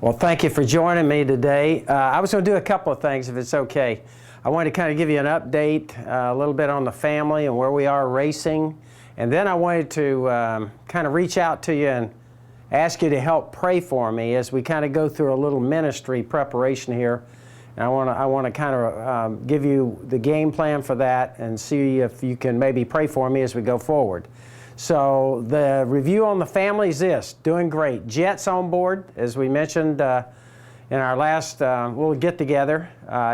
Well, thank you for joining me today. I was going to do a couple of things, if it's okay. I wanted to kind of give you an update, a little bit on the family and where we are racing. And then I wanted to kind of reach out to you and ask you to help pray for me as we kind of go through a little ministry preparation here. And I want to kind of give you the game plan for that and see if you can maybe pray for me as we go forward. So the review on the family is this: doing great. Jet's on board, as we mentioned in our last little get-together.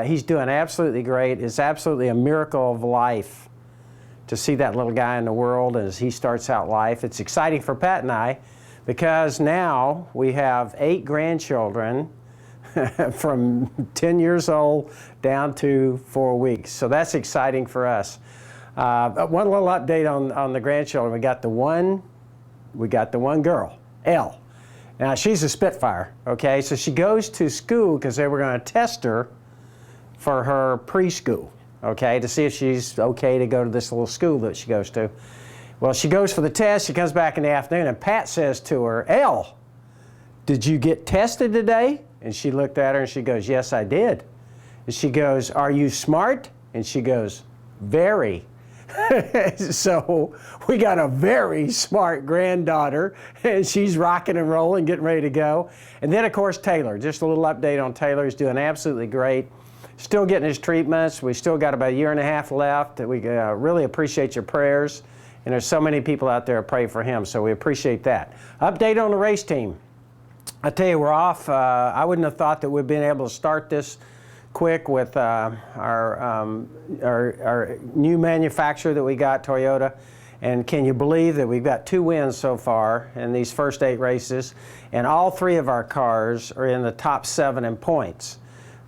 He's doing absolutely great. It's absolutely a miracle of life to see that little guy in the world as he starts out life. It's exciting for Pat and I because now we have 8 grandchildren from 10 years old down to 4 weeks. So that's exciting for us. One little update on the grandchildren. We got the one girl, Elle. Now she's a Spitfire, okay? So she goes to school because they were going to test her for her preschool, okay, to see if she's okay to go to this little school that she goes to. Well, she goes for the test. She comes back in the afternoon, and Pat says to her, "Elle, did you get tested today?" And she looked at her and she goes, "Yes, I did." And she goes, "Are you smart?" And she goes, "Very." So we got a very smart granddaughter, and she's rocking and rolling, getting ready to go. And then, of course, Taylor. Just a little update on Taylor. He's doing absolutely great. Still getting his treatments. We still got about 1.5 years left. We really appreciate your prayers. And there's so many people out there who pray for him, so we appreciate that. Update on the race team. I tell you, we're off. I wouldn't have thought that we'd been able to start this quick with our new manufacturer that we got, Toyota. And can you believe that we've got 2 wins so far in these first 8 races, and all 3 of our cars are in the top 7 in points,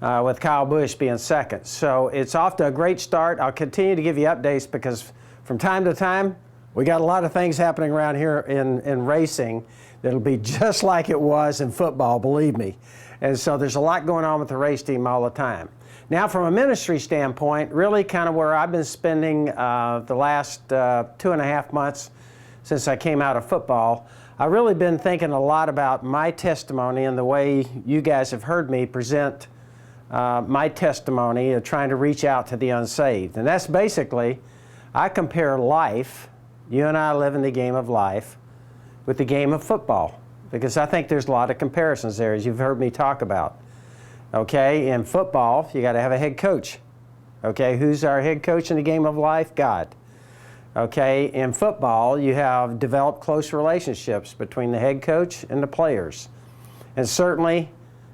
with Kyle Busch being second. So it's off to a great start. I'll continue to give you updates because from time to time we got a lot of things happening around here in racing that'll be just like it was in football, believe me. And so there's a lot going on with the race team all the time. Now, from a ministry standpoint, really kind of where I've been spending the last 2.5 months since I came out of football, I've really been thinking a lot about my testimony and the way you guys have heard me present my testimony of trying to reach out to the unsaved. And that's basically, I compare life, you and I live in the game of life, with the game of football, because I think there's a lot of comparisons there, as you've heard me talk about. Okay, in football, you got to have a head coach. Okay, who's our head coach in the game of life? God. Okay, in football, you have developed close relationships between the head coach and the players. And certainly,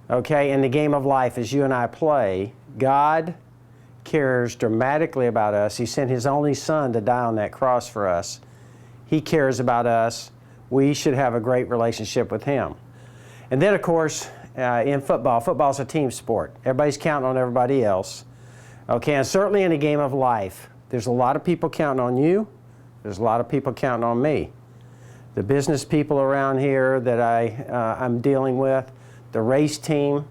okay, in the game of life, as you and I play, God cares dramatically about us. He sent His only Son to die on that cross for us. He cares about us. We should have a great relationship with Him. And then, of course, in football, football's a team sport. Everybody's counting on everybody else. Okay, and certainly in the game of life, there's a lot of people counting on you. There's a lot of people counting on me. The business people around here that I'm dealing with, the race team,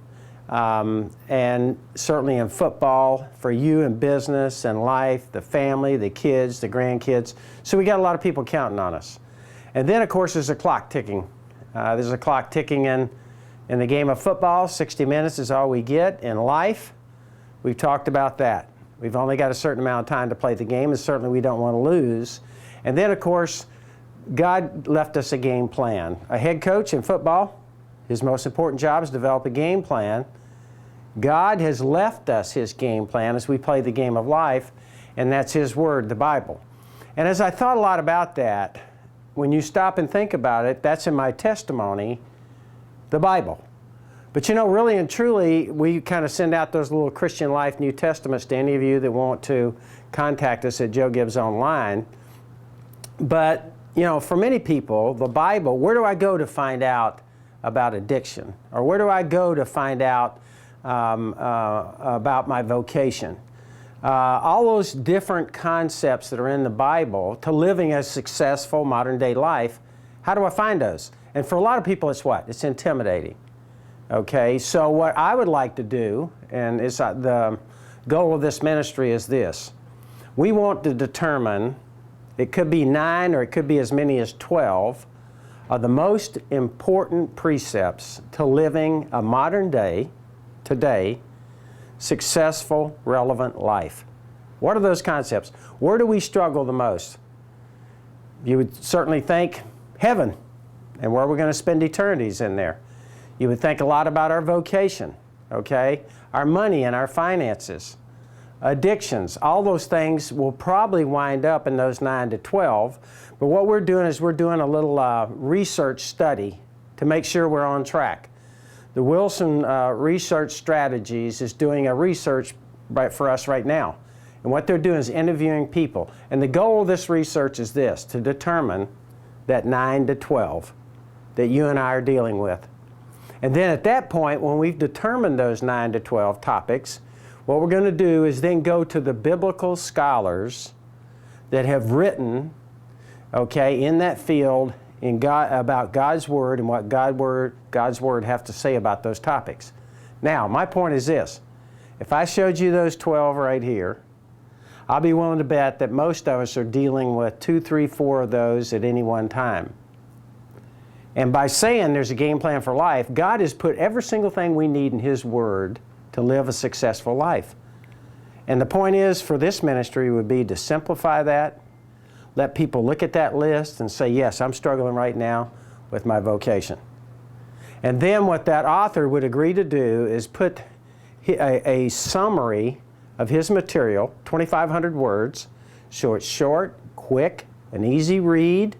and certainly in football, for you in business and life, the family, the kids, the grandkids. So we got a lot of people counting on us. And then, of course, there's a clock ticking. There's a clock ticking in the game of football. 60 minutes is all we get. In life, we've talked about that. We've only got a certain amount of time to play the game, and certainly we don't want to lose. And then, of course, God left us a game plan. A head coach in football, his most important job is to develop a game plan. God has left us His game plan as we play the game of life, and that's His Word, the Bible. And as I thought a lot about that, when you stop and think about it, that's in my testimony, the Bible. But you know, really and truly, we kind of send out those little Christian Life New Testaments to any of you that want to contact us at Joe Gibbs Online. But, you know, for many people, the Bible, where do I go to find out about addiction? Or where do I go to find out about my vocation? All those different concepts that are in the Bible to living a successful modern-day life, how do I find those? And for a lot of people, it's what? It's intimidating. Okay, so what I would like to do, and it's the goal of this ministry is this. We want to determine, it could be 9 or it could be as many as 12, are the most important precepts to living a modern day, today, successful, relevant life. What are those concepts? Where do we struggle the most? You would certainly think heaven and where we're going to spend eternities in there. You would think a lot about our vocation, okay? Our money and our finances, addictions, all those things will probably wind up in those 9 to 12. But what we're doing is we're doing a little research study to make sure we're on track. The Wilson Research Strategies is doing a research for us right now. And what they're doing is interviewing people. And the goal of this research is this, to determine that 9 to 12 that you and I are dealing with. And then at that point, when we've determined those 9 to 12 topics, what we're going to do is then go to the biblical scholars that have written, okay, in that field about God's Word and what God's Word have to say about those topics. Now, my point is this. If I showed you those 12 right here, I'll be willing to bet that most of us are dealing with 2, 3, 4 of those at any one time. And by saying there's a game plan for life, God has put every single thing we need in His Word to live a successful life. And the point is, for this ministry would be to simplify that, let people look at that list and say, yes, I'm struggling right now with my vocation. And then what that author would agree to do is put a summary of his material, 2,500 words, so it's short, quick, an easy read,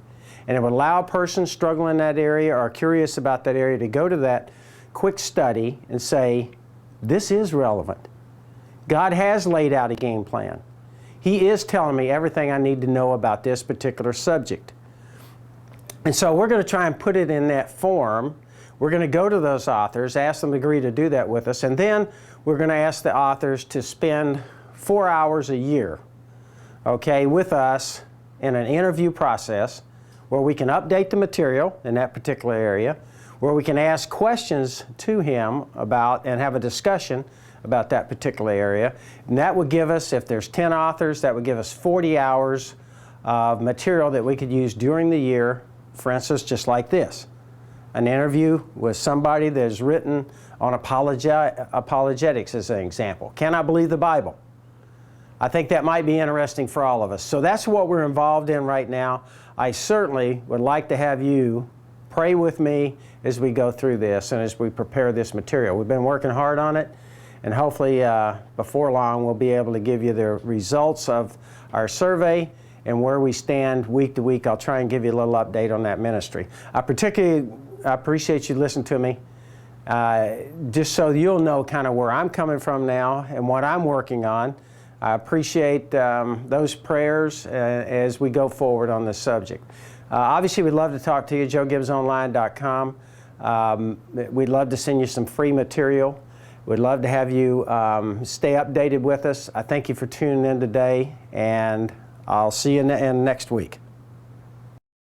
and it would allow a person struggling in that area or curious about that area to go to that quick study and say, this is relevant. God has laid out a game plan. He is telling me everything I need to know about this particular subject. And so we're going to try and put it in that form. We're going to go to those authors, ask them to agree to do that with us, and then we're going to ask the authors to spend 4 hours a year, okay, with us in an interview process where we can update the material in that particular area, where we can ask questions to him about and have a discussion about that particular area. And that would give us, if there's 10 authors, that would give us 40 hours of material that we could use during the year, for instance, just like this. An interview with somebody that has written on apologetics as an example. Can I believe the Bible? I think that might be interesting for all of us. So that's what we're involved in right now. I certainly would like to have you pray with me as we go through this and as we prepare this material. We've been working hard on it, and hopefully before long we'll be able to give you the results of our survey and where we stand week to week. I'll try and give you a little update on that ministry. I particularly appreciate you listening to me, just so you'll know kind of where I'm coming from now and what I'm working on. I appreciate those prayers as we go forward on this subject. Obviously, we'd love to talk to you, joegibbsonline.com. We'd love to send you some free material. We'd love to have you stay updated with us. I thank you for tuning in today, and I'll see you in next week.